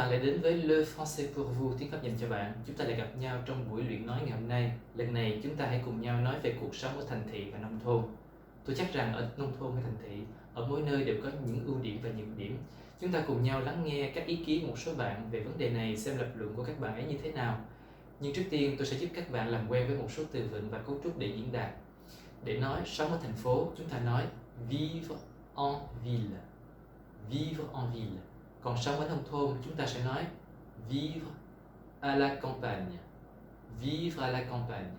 bạn lại đến với Le Français pour vous, tiếng Pháp dành cho bạn. Chúng ta lại gặp nhau trong buổi luyện nói ngày hôm nay. Lần này chúng ta hãy cùng nhau nói về cuộc sống ở thành thị và nông thôn. Tôi chắc rằng ở nông thôn hay thành thị, ở mỗi nơi đều có những ưu điểm và nhược điểm. Chúng ta cùng nhau lắng nghe các ý kiến một số bạn về vấn đề này, xem lập luận của các bạn ấy như thế nào. Nhưng trước tiên tôi sẽ giúp các bạn làm quen với một số từ vựng và cấu trúc để diễn đạt. Để nói sống ở thành phố, chúng ta nói vivre en ville. Vivre en ville. Còn sống ở nông thôn, chúng ta sẽ nói vivre à la campagne. Vivre à la campagne.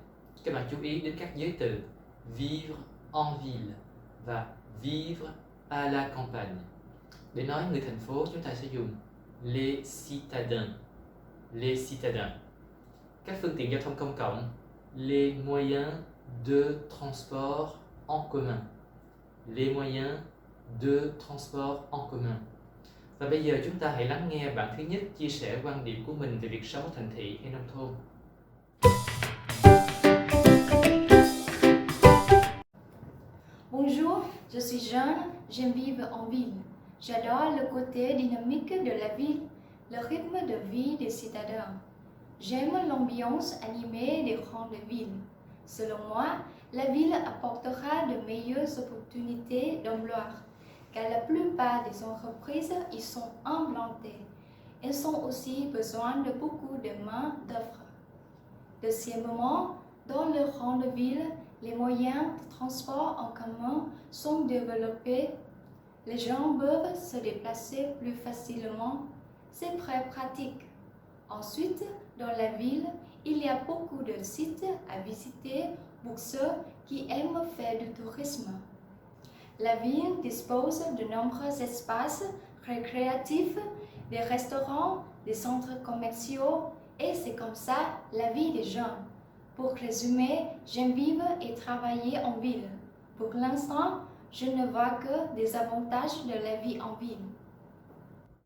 Các bạn chú ý đến các giới từ vivre en ville và vivre à la campagne. Để nói người thành phố, chúng ta sẽ dùng les citadins. Les citadins. Các phương tiện giao thông công cộng, les moyens de transport en commun. Les moyens de transport en commun. Và bây giờ chúng ta hãy lắng nghe bạn thứ nhất chia sẻ quan điểm của mình về việc sống ở thành thị hay nông thôn. Bonjour, je suis jeune, j'aime vivre en ville. J'adore le côté dynamique de la ville, le rythme de vie des citadins. J'aime l'ambiance animée des grandes villes. Selon moi, la ville apportera de meilleures opportunités d'emploi, car la plupart des entreprises y sont implantées. Elles ont aussi besoin de beaucoup de main-d'œuvre. Deuxièmement, dans les grandes villes, les moyens de transport en commun sont développés. Les gens peuvent se déplacer plus facilement. C'est très pratique. Ensuite, dans la ville, il y a beaucoup de sites à visiter pour ceux qui aiment faire du tourisme. La ville dispose de nombreux espaces récréatifs, des restaurants, des centres commerciaux, et c'est comme ça la vie des gens. Pour résumer, j'aime vivre et travailler en ville. Pour l'instant, je ne vois que des avantages de la vie en ville.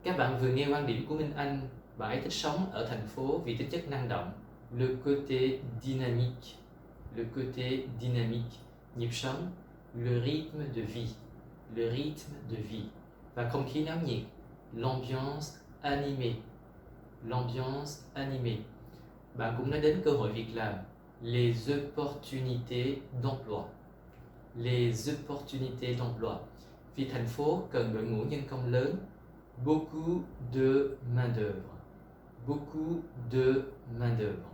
Các bạn vừa nghe quan điểm của Minh Anh. Bạn ấy thích sống ở thành phố vì tính chất năng động. Le côté dynamique. Le côté dynamique. Nhịp sống. Le rythme de vie. Le rythme de vie. Và không khí náo nhiệt. L'ambiance animée. L'ambiance animée. Bạn cũng nói đến cơ hội việc làm. Les opportunités d'emploi. Les opportunités d'emploi. Vì thành phố cần đội ngũ nhân công lớn. Beaucoup de main-d'œuvre. Beaucoup de main-d'œuvre.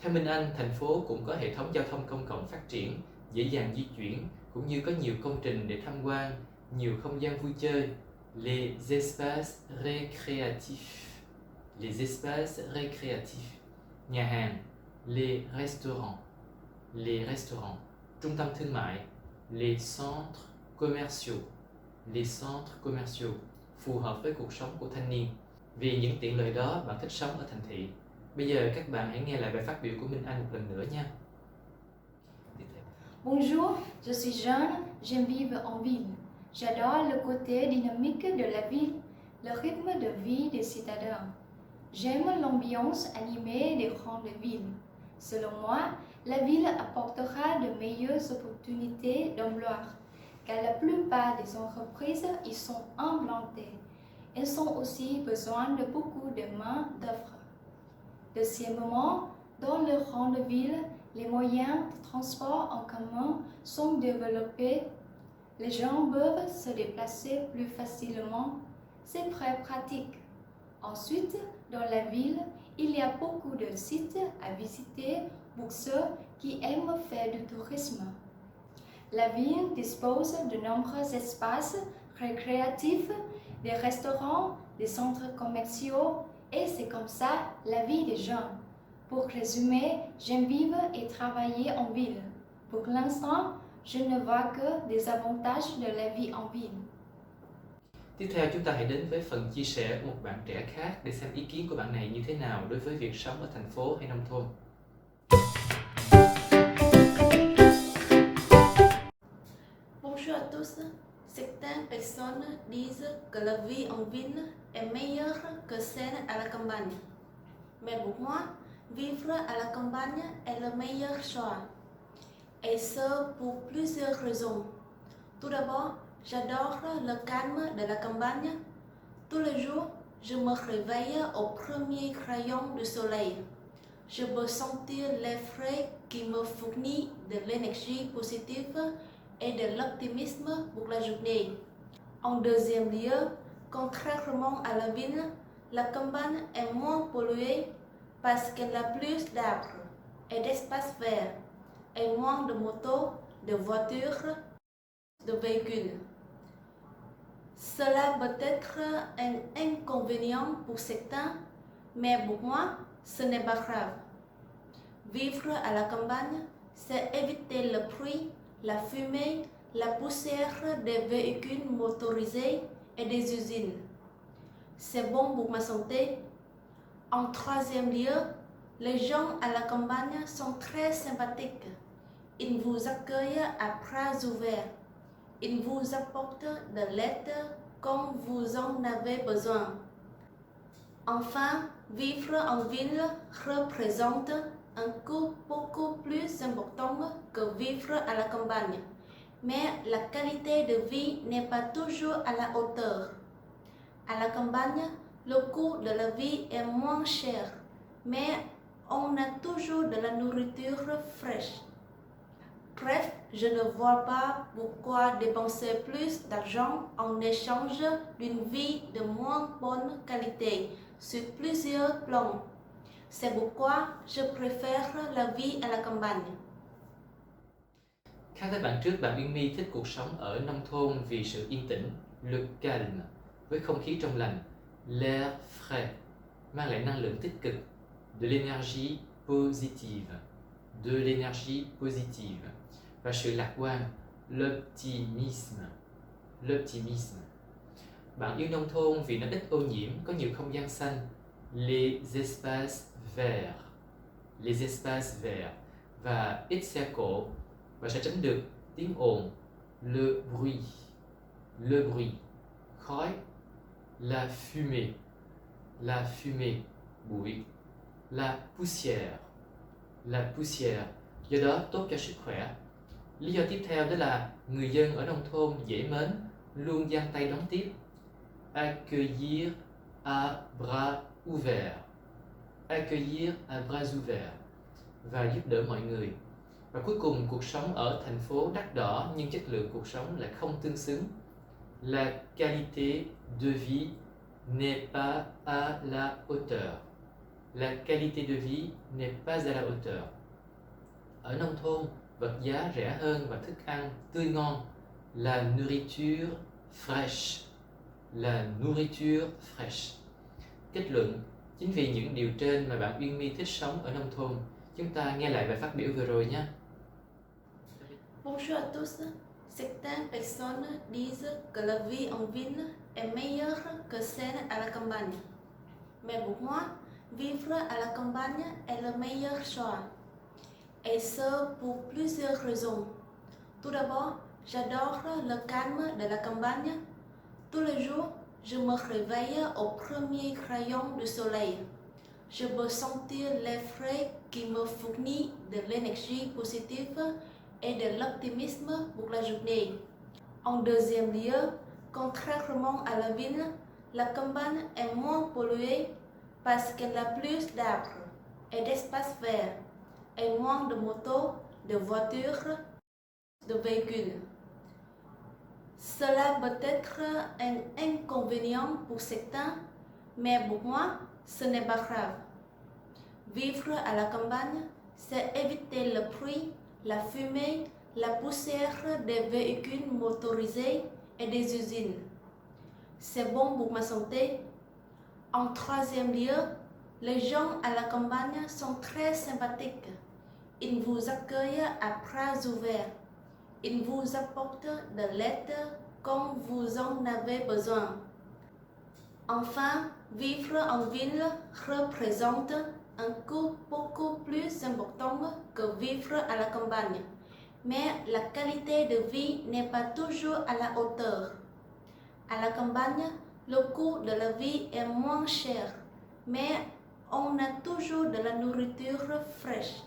Theo Minh Anh, thành phố cũng có hệ thống giao thông công cộng phát triển, dễ dàng di chuyển, cũng như có nhiều công trình để tham quan, nhiều không gian vui chơi. Les espaces récréatifs. Les espaces récréatifs. Nhà hàng. Les restaurants. Les restaurants. Trung tâm thương mại. Les centres commerciaux. Les centres commerciaux. Phù hợp với cuộc sống của thanh niên. Vì những tiện lợi đó, bạn thích sống ở thành thị. Bây giờ các bạn hãy nghe lại bài phát biểu của Minh Anh một lần nữa nha. Bonjour, je suis jeune, j'aime vivre en ville. J'adore le côté dynamique de la ville, le rythme de vie des citadins. J'aime l'ambiance animée des grandes villes. Selon moi, la ville apportera de meilleures opportunités d'emploi, car la plupart des entreprises y sont implantées. Elles ont aussi besoin de beaucoup de main-d'œuvre. Deuxièmement, dans les grandes villes, les moyens de transport en commun sont développés. Les gens peuvent se déplacer plus facilement. C'est très pratique. Ensuite, dans la ville, il y a beaucoup de sites à visiter pour ceux qui aiment faire du tourisme. La ville dispose de nombreux espaces récréatifs, des restaurants, des centres commerciaux, et c'est comme ça la vie des gens. Pour résumer, j'aime vivre et travailler en ville. Pour l'instant, je ne vois que des avantages de la vie en ville. Tiếp theo chúng ta hãy đến với phần chia sẻ của một bạn trẻ khác để xem ý kiến của bạn này như thế nào đối với việc sống ở thành phố hay nông thôn. Bonjour à tous. Certaines personnes disent que la vie en ville est meilleure que celle à la campagne. Mais pour moi, vivre à la campagne est le meilleur choix. Et ce pour plusieurs raisons. Tout d'abord, j'adore le calme de la campagne. Tous les jours, je me réveille au premier rayon du soleil. Je peux sentir l'air frais qui me fournit de l'énergie positive et de l'optimisme pour la journée. En deuxième lieu, contrairement à la ville, la campagne est moins polluée parce qu'elle a plus d'arbres et d'espaces verts et moins de motos, de voitures, de véhicules. Cela peut être un inconvénient pour certains, mais pour moi, ce n'est pas grave. Vivre à la campagne, c'est éviter le bruit, la fumée, la poussière des véhicules motorisés et des usines. C'est bon pour ma santé. En troisième lieu, les gens à la campagne sont très sympathiques. Ils vous accueillent à bras ouverts. Ils vous apportent de l'aide quand vous en avez besoin. Enfin, vivre en ville représente un coût beaucoup plus important que vivre à la campagne. Mais la qualité de vie n'est pas toujours à la hauteur. À la campagne, le coût de la vie est moins cher, mais on a toujours de la nourriture fraîche. Bref, je ne vois pas pourquoi dépenser plus d'argent en échange d'une vie de moins bonne qualité sur plusieurs plans. C'est pourquoi je préfère la vie à la campagne. Khác với bạn trước, bạn Uyên My thích cuộc sống ở nông thôn vì sự yên tĩnh, le calme, với không khí trong lành, l'air frais, mang lại năng lượng tích cực, de l'énergie positive, de l'énergie positive, và sự lạc quan, l'optimisme, l'optimisme. Bạn yêu nông thôn vì nó ít ô nhiễm, có nhiều không gian xanh, les espaces verts, và ít xe cộ, và sẽ tránh được tiếng ồn, le bruit, khói, la fumée, bụi, la poussière, do đó tốt cho sức khỏe. Lý do tiếp theo đó là người dân ở nông thôn dễ mến, luôn giang tay đón tiếp, accueillir à bras ouverts, và giúp đỡ mọi người. Và cuối cùng, cuộc sống ở thành phố đắt đỏ nhưng chất lượng cuộc sống lại không tương xứng. La qualité de vie n'est pas à la hauteur. La qualité de vie n'est pas à la hauteur. Ở nông thôn, vật giá rẻ hơn và thức ăn tươi ngon. La nourriture fraîche. Kết luận, chính vì những điều trên mà bạn Uyên My thích sống ở nông thôn. Chúng ta nghe lại bài phát biểu vừa rồi nhé. Bonjour à tous. Certaines personnes disent que la vie en ville est meilleure que celle à la campagne. Mais pour moi, vivre à la campagne est le meilleur choix. Et ce pour plusieurs raisons. Tout d'abord, j'adore le calme de la campagne. Tous les jours, je me réveille au premier rayon du soleil. Je peux sentir l'air frais qui me fournit de l'énergie positive et de l'optimisme pour la journée. En deuxième lieu, contrairement à la ville, la campagne est moins polluée parce qu'elle a plus d'arbres et d'espaces verts et moins de motos, de voitures, de véhicules. Cela peut être un inconvénient pour certains, mais pour moi, ce n'est pas grave. Vivre à la campagne, c'est éviter le bruit, la fumée, la poussière des véhicules motorisés et des usines. C'est bon pour ma santé. En troisième lieu, les gens à la campagne sont très sympathiques. Ils vous accueillent à bras ouverts. Ils vous apportent de l'aide quand vous en avez besoin. Enfin, vivre en ville représente un coût beaucoup plus important que vivre à la campagne. Mais la qualité de vie n'est pas toujours à la hauteur. À la campagne, le coût de la vie est moins cher, mais on a toujours de la nourriture fraîche.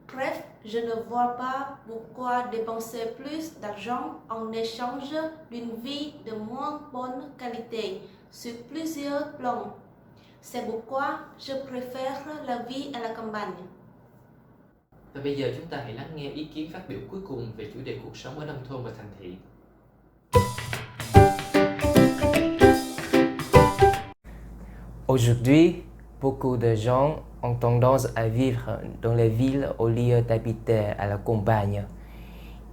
Bref, je ne vois pas pourquoi dépenser plus d'argent en échange d'une vie de moins bonne qualité sur plusieurs plans. C'est pourquoi je préfère la vie à la campagne. Và bây giờ chúng ta hãy lắng nghe ý kiến phát biểu cuối cùng về chủ đề cuộc sống ở nông thôn và thành thị. Aujourd'hui, beaucoup de gens ont tendance à vivre dans les villes au lieu d'habiter à la campagne.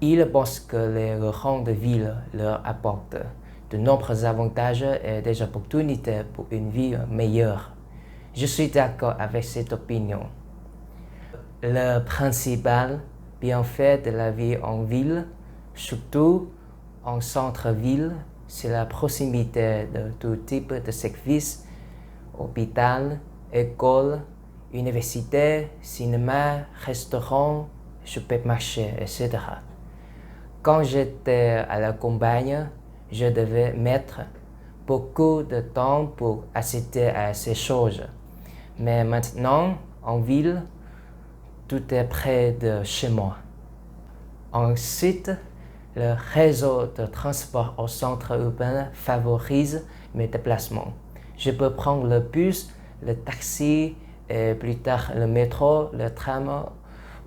Ils pensent que les grandes villes leur apportent de nombreux avantages et des opportunités pour une vie meilleure. Je suis d'accord avec cette opinion. Le principal bienfait de la vie en ville, surtout en centre-ville, c'est la proximité de tout type de services, hôpital, école, université, cinéma, restaurant, supermarché, etc. Quand j'étais à la campagne, je devais mettre beaucoup de temps pour assister à ces choses. Mais maintenant, en ville, tout est près de chez moi. Ensuite, le réseau de transport au centre urbain favorise mes déplacements. Je peux prendre le bus, le taxi et plus tard le métro, le tram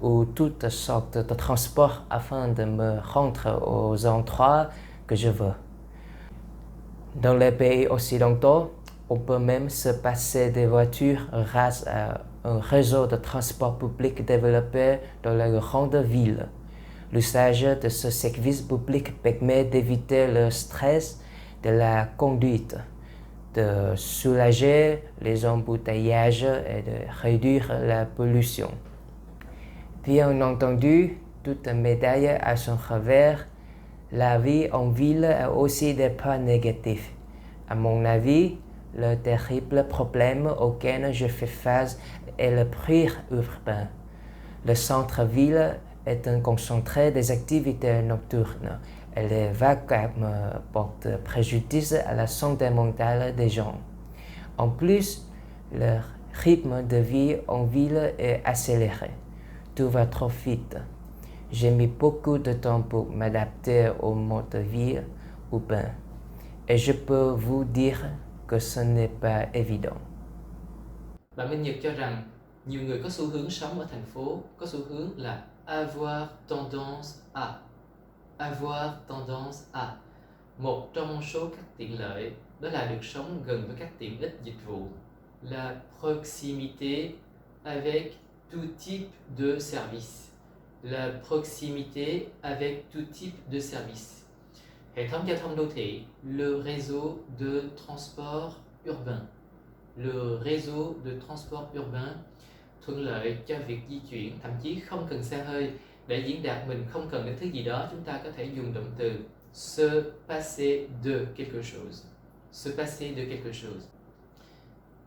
ou toutes sortes de transports afin de me rendre aux endroits que je veux. Dans les pays occidentaux, on peut même se passer des voitures grâce à un réseau de transport public développé dans les grandes villes. L'usage de ce service public permet d'éviter le stress de la conduite, de soulager les embouteillages et de réduire la pollution. Bien entendu, toute médaille a son revers. La vie en ville a aussi des points négatifs. À mon avis, le terrible problème auquel je fais face est le bruit urbain. Le centre-ville est un concentré des activités nocturnes et les vacarmes portent préjudice à la santé mentale des gens. En plus, le rythme de vie en ville est accéléré. Tout va trop vite. J'ai mis beaucoup de temps pour m'adapter au mode de vie urbain et je peux vous dire que ce n'est pas évident. Bạn Minh Nhật cho rằng nhiều người có xu hướng sống ở thành phố có xu hướng là avoir tendance à. Một trong số các tiện lợi đó là được sống gần với các tiện ích dịch vụ. La proximité avec tout type de service. La proximité avec tout type de service. Hệ thống giao thông đô thị, le réseau de transport urbain. Le réseau de transport urbain thuận lợi cho việc di chuyển, thậm chí không cần xe hơi. Để diễn đạt mình không cần đến thứ gì đó, chúng ta có thể dùng động từ se passer de quelque chose. Se passer de quelque chose.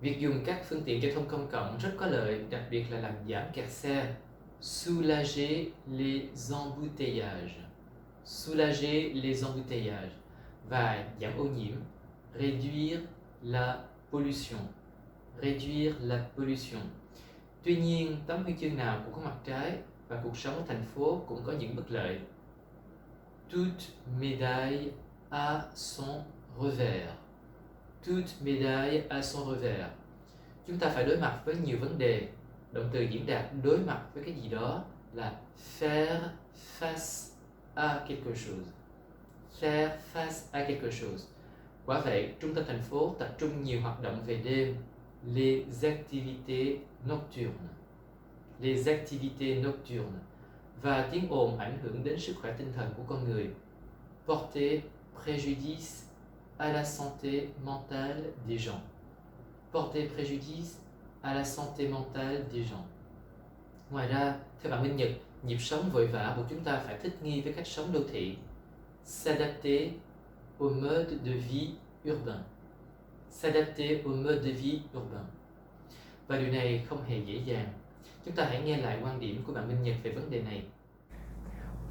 Việc dùng các phương tiện giao thông công cộng rất có lợi, đặc biệt là làm giảm kẹt xe. Soulager les embouteillages. Soulager les embouteillages. Và giảm ô nhiễm. Réduire la pollution. Réduire la pollution. Tuy nhiên, tấm huy chương nào cũng có mặt trái và cuộc sống ở thành phố cũng có những bất lợi. Toute médaille a son revers. Toute médaille a son revers. Chúng ta phải đối mặt với nhiều vấn đề. Động từ diễn đạt đối mặt với cái gì đó là faire face à quelque chose. Faire face à quelque chose. Quả vậy, trung tâm thành phố tập trung nhiều hoạt động về đêm. Les activités nocturnes. Les activités nocturnes. Và tiếng ồn ảnh hưởng đến sức khỏe tinh thần của con người. Porter préjudice à la santé mentale des gens. Porter préjudice à la santé mentale des gens. Ngoài ra, theo bạn Minh Nhật, nhịp sống vội vã buộc chúng ta phải thích nghi với cách sống đô thị. S'adapter au mode de vie urbain. S'adapter au mode de vie urbain. Và điều này không hề dễ dàng. Chúng ta hãy nghe lại quan điểm của bạn Minh Nhật về vấn đề này.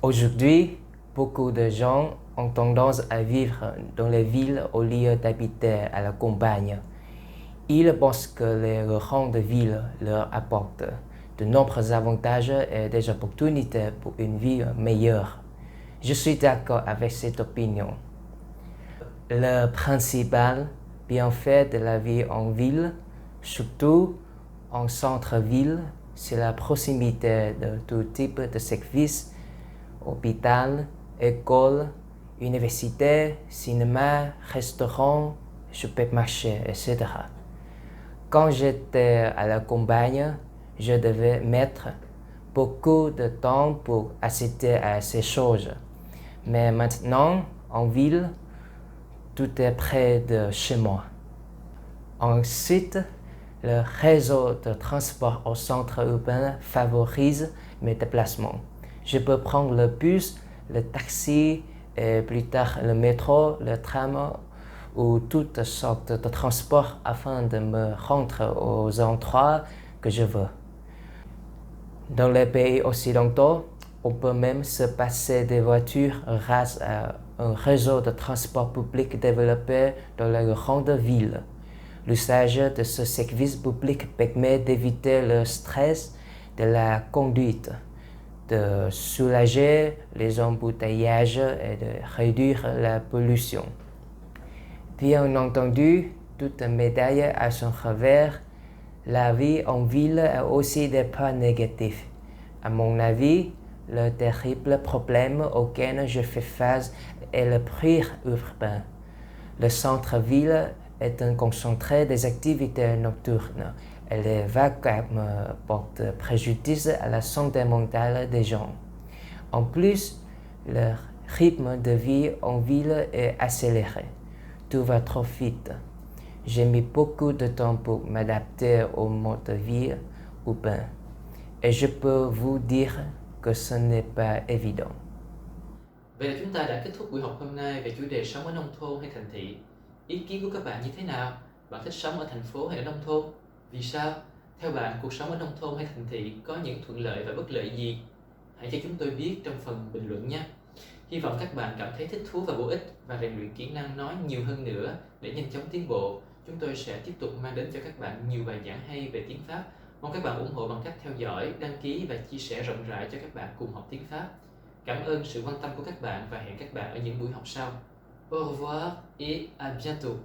Aujourd'hui, beaucoup de gens ont tendance à vivre dans les villes au lieu d'habiter à la campagne. Ils pensent que les grandes villes leur apportent de nombreux avantages et des opportunités pour une vie meilleure. Je suis d'accord avec cette opinion. Le principal bienfaits de la vie en ville, surtout en centre-ville, c'est la proximité de tout type de services, hôpital, école, université, cinéma, restaurant, supermarché, etc. Quand j'étais à la campagne, je devais mettre beaucoup de temps pour assister à ces choses. Mais maintenant, en ville, tout est près de chez moi. Ensuite, le réseau de transport au centre urbain favorise mes déplacements. Je peux prendre le bus, le taxi et plus tard le métro, le tram ou toutes sortes de transports afin de me rendre aux endroits que je veux. Dans les pays occidentaux, on peut même se passer des voitures grâce à un réseau de transport public développé dans les grandes villes. L'usage de ce service public permet d'éviter le stress de la conduite, de soulager les embouteillages et de réduire la pollution. Bien entendu, toute médaille a son revers. La vie en ville a aussi des points négatifs. À mon avis, le terrible problème auquel je fais face est le bruit urbain. Le centre-ville est un concentré des activités nocturnes et les vacarmes portent préjudice à la santé mentale des gens. En plus, le rythme de vie en ville est accéléré. Tout va trop vite. J'ai mis beaucoup de temps pour m'adapter au mode de vie urbain et je peux vous dire que ce n'est pas évident. Vậy là chúng ta đã kết thúc buổi học hôm nay về chủ đề sống ở nông thôn hay thành thị. Ý kiến của các bạn như thế nào? Bạn thích sống ở thành phố hay ở nông thôn? Vì sao? Theo bạn, cuộc sống ở nông thôn hay thành thị có những thuận lợi và bất lợi gì? Hãy cho chúng tôi biết trong phần bình luận nhé. Hy vọng các bạn cảm thấy thích thú và bổ ích và rèn luyện kỹ năng nói nhiều hơn nữa để nhanh chóng tiến bộ. Chúng tôi sẽ tiếp tục mang đến cho các bạn nhiều bài giảng hay về tiếng Pháp. Mong các bạn ủng hộ bằng cách theo dõi, đăng ký và chia sẻ rộng rãi cho các bạn cùng học tiếng Pháp. Cảm ơn sự quan tâm của các bạn và hẹn các bạn ở những buổi học sau. Au revoir et à bientôt.